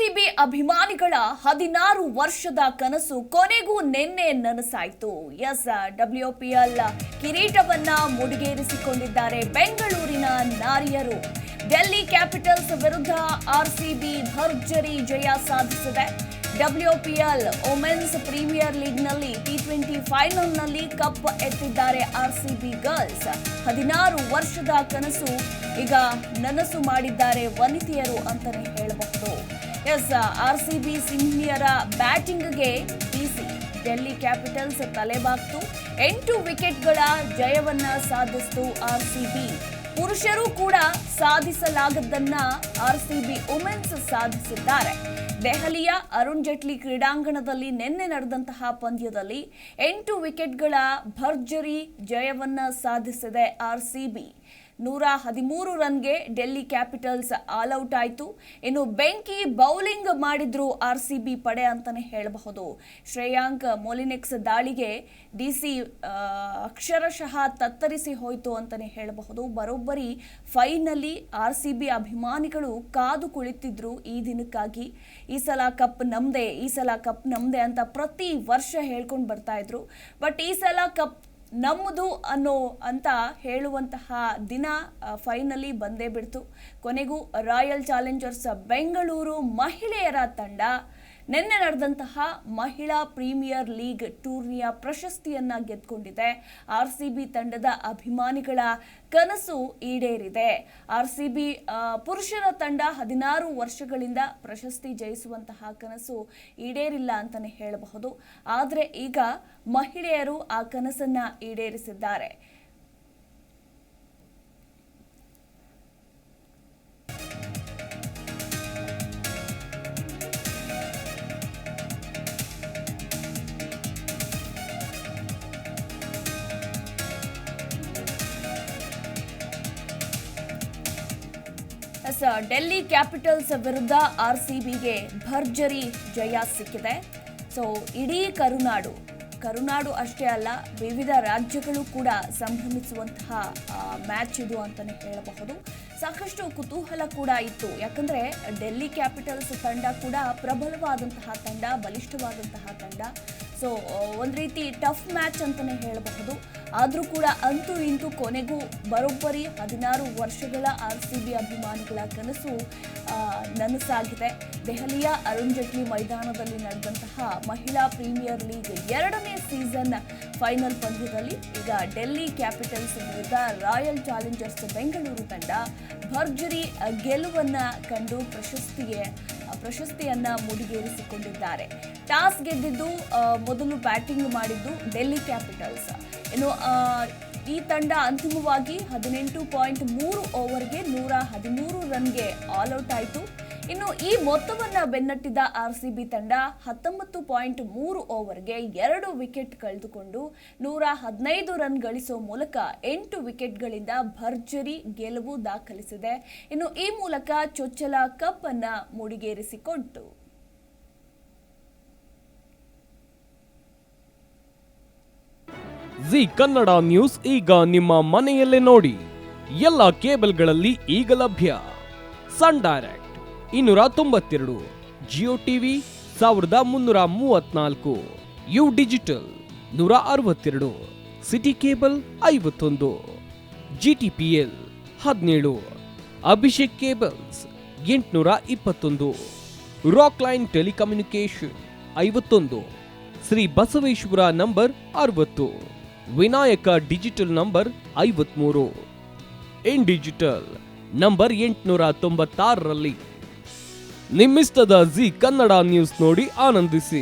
RCB ಅಭಿಮಾನಿಗಳ 16 ವರ್ಷದ ಕನಸು ಕೊನೆಗೂ ನಿನ್ನೆ ನನಸಾಯಿತು. WPL ಕಿರೀಟವನ್ನ ಮುಡಿಗೇರಿಸಿಕೊಂಡಿದ್ದಾರೆ ಬೆಂಗಳೂರಿನ ನಾರಿಯರು. ಡೆಲ್ಲಿ ಕ್ಯಾಪಿಟಲ್ಸ್ ವಿರುದ್ಧ ಆರ್ಸಿಬಿ ಭರ್ಜರಿ ಜಯ ಸಾಧಿಸಿದೆ. WPL ವುಮೆನ್ಸ್ ಪ್ರೀಮಿಯರ್ ಲೀಗ್ನಲ್ಲಿ T20 ಫೈನಲ್ನಲ್ಲಿ ಕಪ್ ಎತ್ತಿದ್ದಾರೆ ಆರ್ಸಿಬಿ ಗರ್ಲ್ಸ್. 16 ವರ್ಷದ ಕನಸು ಈಗ ನನಸು ಮಾಡಿದ್ದಾರೆ ವನಿತೆಯರು ಅಂತಾನೆ ಹೇಳಬಹುದು. ಆರ್ಸಿಬಿ ಸಿಂಹಿಯರ ಬ್ಯಾಟಿಂಗ್ಗೆ ಬೀಸಿ ಡೆಲ್ಲಿ ಕ್ಯಾಪಿಟಲ್ಸ್ ತಲೆಬಾಗ್ತು. 8 ವಿಕೆಟ್ಗಳ ಜಯವನ್ನ ಸಾಧಿಸಿತು ಆರ್ಸಿಬಿ. ಪುರುಷರು ಕೂಡ ಸಾಧಿಸಲಾಗದ್ದನ್ನ ಆರ್ಸಿಬಿ ವುಮೆನ್ಸ್ ಸಾಧಿಸಿದ್ದಾರೆ. ದೆಹಲಿಯ ಅರುಣ್ ಜೇಟ್ಲಿ ಕ್ರೀಡಾಂಗಣದಲ್ಲಿ ನಿನ್ನೆ ನಡೆದಂತಹ ಪಂದ್ಯದಲ್ಲಿ 8 ವಿಕೆಟ್ಗಳ ಭರ್ಜರಿ ಜಯವನ್ನ ಸಾಧಿಸಿದೆ ಆರ್ಸಿಬಿ. 113 ರನ್ಗೆ ಡೆಲ್ಲಿ ಕ್ಯಾಪಿಟಲ್ಸ್ ಆಲ್ಔಟ್ ಆಯಿತು. ಇನ್ನು ಬೆಂಕಿ ಬೌಲಿಂಗ್ ಮಾಡಿದ್ರು ಆರ್ಸಿಬಿ ಪಡೆ ಅಂತಾನೆ ಹೇಳಬಹುದು. ಶ್ರೇಯಾಂಕ್ ಮೊಲಿನೆಕ್ಸ್ ದಾಳಿಗೆ ಡಿಸಿ ಅಕ್ಷರಶಃ ತತ್ತರಿಸಿ ಹೋಯಿತು ಅಂತಾನೆ ಹೇಳಬಹುದು. ಬರೋಬ್ಬರಿ ಫೈನಲಿ ಆರ್ಸಿಬಿ ಅಭಿಮಾನಿಗಳು ಕಾದು ಕುಳಿತಿದ್ರು ಈ ದಿನಕ್ಕಾಗಿ. ಈ ಸಲ ಕಪ್ ನಮ್ದೇ, ಈ ಸಲ ಕಪ್ ನಮ್ದೇ ಅಂತ ಪ್ರತಿ ವರ್ಷ ಹೇಳ್ಕೊಂಡು ಬರ್ತಾ ಇದ್ರು. ಬಟ್ ಈ ಸಲ ಕಪ್ ನಮ್ಮದು ಅಂತ ಹೇಳುವಂತಹ ದಿನ ಫೈನಲಿ ಬಂದೇ ಬಿಡ್ತು. ಕೊನೆಗೂ ರಾಯಲ್ ಚಾಲೆಂಜರ್ಸ್ ಬೆಂಗಳೂರು ಮಹಿಳೆಯರ ತಂಡ ನಿನ್ನೆ ನಡೆದಂತಹ ಮಹಿಳಾ ಪ್ರೀಮಿಯರ್ ಲೀಗ್ ಟೂರ್ನಿಯ ಪ್ರಶಸ್ತಿಯನ್ನ ಗೆದ್ದುಕೊಂಡಿದೆ. ಆರ್ಸಿಬಿ ತಂಡದ ಅಭಿಮಾನಿಗಳ ಕನಸು ಈಡೇರಿದೆ. ಆರ್ಸಿಬಿ ಪುರುಷರ ತಂಡ 16 ವರ್ಷಗಳಿಂದ ಪ್ರಶಸ್ತಿ ಜಯಿಸುವಂತಹ ಕನಸು ಈಡೇರಿಲ್ಲ ಅಂತಾನೆ ಹೇಳಬಹುದು. ಆದರೆ ಈಗ ಮಹಿಳೆಯರು ಆ ಕನಸನ್ನ ಈಡೇರಿಸಿದ್ದಾರೆ. ಡೆಲ್ಲಿ ಕ್ಯಾಪಿಟಲ್ಸ್ ವಿರುದ್ಧ ಆರ್ಸಿಬಿಗೆ ಭರ್ಜರಿ ಜಯ ಸಿಕ್ಕಿದೆ. ಇಡೀ ಕರುನಾಡು ಅಷ್ಟೇ ಅಲ್ಲ, ವಿವಿಧ ರಾಜ್ಯಗಳು ಕೂಡ ಸಂಭ್ರಮಿಸುವಂತಹ ಮ್ಯಾಚ್ ಇದು ಅಂತಾನೆ ಹೇಳಬಹುದು. ಸಾಕಷ್ಟು ಕುತೂಹಲ ಕೂಡ ಇತ್ತು. ಯಾಕಂದ್ರೆ ಡೆಲ್ಲಿ ಕ್ಯಾಪಿಟಲ್ಸ್ ತಂಡ ಕೂಡ ಪ್ರಬಲವಾದಂತಹ ತಂಡ, ಬಲಿಷ್ಠವಾದಂತಹ ತಂಡ. ಒಂದು ರೀತಿ ಟಫ್ ಮ್ಯಾಚ್ ಅಂತಾನೆ ಹೇಳಬಹುದು. ಆದರೂ ಕೂಡ ಅಂತೂ ಇಂತೂ ಕೊನೆಗೂ ಬರೋಬ್ಬರಿ 16 ವರ್ಷಗಳ ಆರ್ಸಿಬಿ ಅಭಿಮಾನಿಗಳ ಕನಸು ನನಸಾಗಿದೆ. ದೆಹಲಿಯ ಅರುಣ್ ಜೇಟ್ಲಿ ಮೈದಾನದಲ್ಲಿ ನಡೆದಂತಹ ಮಹಿಳಾ ಪ್ರೀಮಿಯರ್ ಲೀಗ್ 2ನೇ ಸೀಸನ್ ಫೈನಲ್ ಪಂದ್ಯದಲ್ಲಿ ಈಗ ಡೆಲ್ಲಿ ಕ್ಯಾಪಿಟಲ್ಸ್ ವಿರುದ್ಧ ರಾಯಲ್ ಚಾಲೆಂಜರ್ಸ್ ಬೆಂಗಳೂರು ತಂಡ ಭರ್ಜರಿ ಗೆಲುವನ್ನ ಕಂಡು ಪ್ರಶಸ್ತಿಯನ್ನ ಮುಡಿಗೇರಿಸಿಕೊಂಡಿದ್ದಾರೆ. ಟಾಸ್ ಗೆದ್ದಿದ್ದು ಮೊದಲು ಬ್ಯಾಟಿಂಗ್ ಮಾಡಿದ್ದು ಡೆಲ್ಲಿ ಕ್ಯಾಪಿಟಲ್ಸ್. ಇನ್ನು ಈ ತಂಡ ಅಂತಿಮವಾಗಿ 18.3 ಓವರ್ಗೆ 113 ರನ್ಗೆ ಆಲ್ಔಟ್ ಆಯಿತು. ಇನ್ನು ಈ ಮೊತ್ತವನ್ನ ಬೆನ್ನಟ್ಟಿದ ಆರ್ಸಿಬಿ ತಂಡ 19.3 ಓವರ್ಗೆ 2 ವಿಕೆಟ್ ಕಳೆದುಕೊಂಡು 115 ರನ್ ಗಳಿಸೋ ಮೂಲಕ 8 ವಿಕೆಟ್ಗಳಿಂದ ಭರ್ಜರಿ ಗೆಲುವು ದಾಖಲಿಸಿದೆ. ಇನ್ನು ಈ ಮೂಲಕ ಚೊಚ್ಚಲ ಕಪ್ ಅನ್ನ ಮುಡಿಗೇರಿಸಿಕೊಂಡಿತು. ಜಿ ಕನ್ನಡ ನ್ಯೂಸ್ ಈಗ ನಿಮ್ಮ ಮನೆಯಲ್ಲೇ ನೋಡಿ. ಎಲ್ಲ ಕೇಬಲ್ಗಳಲ್ಲಿ ಈಗ ಲಭ್ಯ. Sun Direct 292, Jio TV 1334, U digital 162, city cable 51, GTPL 17, Abhishek cables 821, rock line telecommunication 51, Shri Basaveshwara number 60, Vinayaka digital number 53, IN digital number 896ರಲ್ಲಿ. ನಿಮ್ಮಿಸ್ತದ ಜಿ ಕನ್ನಡ ನ್ಯೂಸ್ ನೋಡಿ ಆನಂದಿಸಿ.